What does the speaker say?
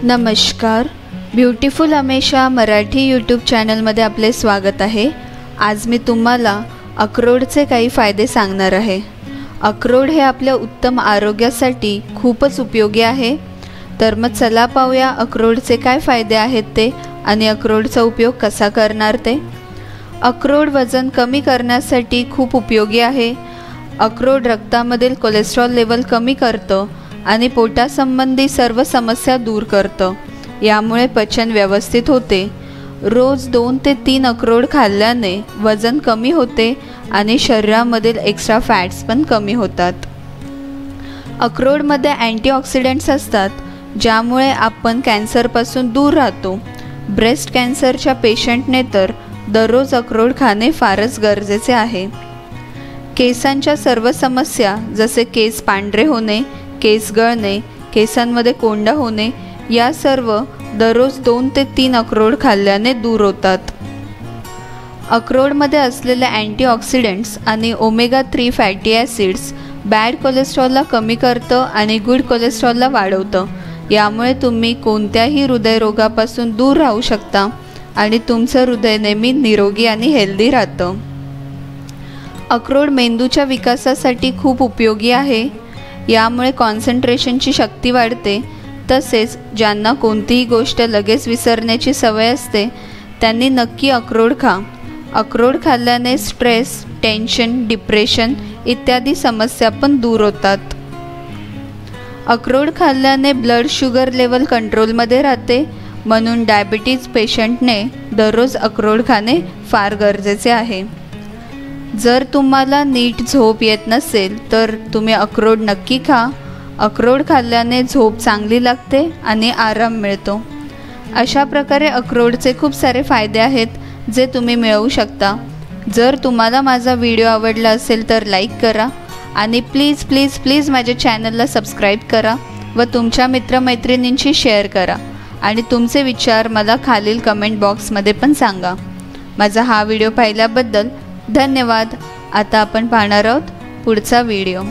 नमस्कार, ब्युटिफुल हमेशा मराठी यूट्यूब चॅनलमध्ये आपले स्वागत आहे। आज मी तुम्हाला अक्रोडचे काही फायदे सांगणार आहे। अक्रोड हे आपल्या उत्तम आरोग्यासाठी खूपच उपयोगी आहे। तर मग चला पाहूया अक्रोडचे काय फायदे आहेत ते आणि अक्रोडचा उपयोग कसा करणार ते। अक्रोड वजन कमी करण्यासाठी खूप उपयोगी आहे। अक्रोड रक्तामधील कोलेस्ट्रॉल लेवल कमी करतं आणि पोटासंबंधी सर्व समस्या दूर करतं। यामुळे पचन व्यवस्थित होते। रोज 2 ते 3 अक्रोड खाल्ल्याने वजन कमी होते आणि शरीरामधील एक्स्ट्रा फॅट्स पण कमी होतात। अक्रोडमध्ये अँटीऑक्सिडंट्स असतात, ज्यामुळे आपण कॅन्सरपासून दूर राहतो। ब्रेस्ट कॅन्सरच्या पेशंटने तर दररोज अक्रोड खाणे फारच गरजेचे आहे। केसांच्या सर्व समस्या जसे केस पांढरे होणे, केस गळणे, केसांमध्ये कोंडा होणे या सर्व दररोज 2 ते 3 अक्रोड खाल्ल्याने दूर होतात। अक्रोडमध्ये असलेले अँटीऑक्सिडंट्स आणि ओमेगा 3 फॅटी ॲसिड्स बॅड कोलेस्ट्रॉलला कमी करतं आणि गुड कोलेस्ट्रॉलला वाढवतं। यामुळे तुम्ही कोणत्याही हृदयरोगापासून दूर राहू शकता आणि तुमचं हृदय नेहमी निरोगी आणि हेल्दी राहतं। अक्रोड मेंदूच्या विकासासाठी खूप उपयोगी आहे। यामुळे कॉन्सन्ट्रेशनची शक्ती वाढते। तसेच ज्यांना कोणतीही गोष्ट लगेच विसरण्याची सवय असते त्यांनी नक्की अक्रोड खा। अक्रोड खाल्ल्याने स्ट्रेस, टेन्शन, डिप्रेशन इत्यादी समस्या पण दूर होतात। अक्रोड खाल्ल्याने ब्लड शुगर लेवल कंट्रोलमध्ये राहते, म्हणून डायबिटीज पेशंटने दररोज अक्रोड खाणे फार गरजेचे आहे। जर तुम्हाला नीट झोप येत नसेल तर तुम्ही अक्रोड नक्की खा। अक्रोड खाल्ल्याने झोप चांगली लागते आणि आराम मिळतो। अशा प्रकारे अक्रोडचे खूप सारे फायदे आहेत जे तुम्ही मिळवू शकता। जर तुम्हाला माझा व्हिडिओ आवडला असेल तर लाईक करा आणि प्लीज प्लीज प्लीज माझ्या चॅनलला सबस्क्राईब करा व तुमच्या मित्रमैत्रिणींशी शेअर करा आणि तुमचे विचार मला खालील कमेंट बॉक्समध्ये पण सांगा। माझा हा व्हिडिओ पाहिल्याबद्दल धन्यवाद। आता आपण पाहणार आहोत पुढचा व्हिडिओ।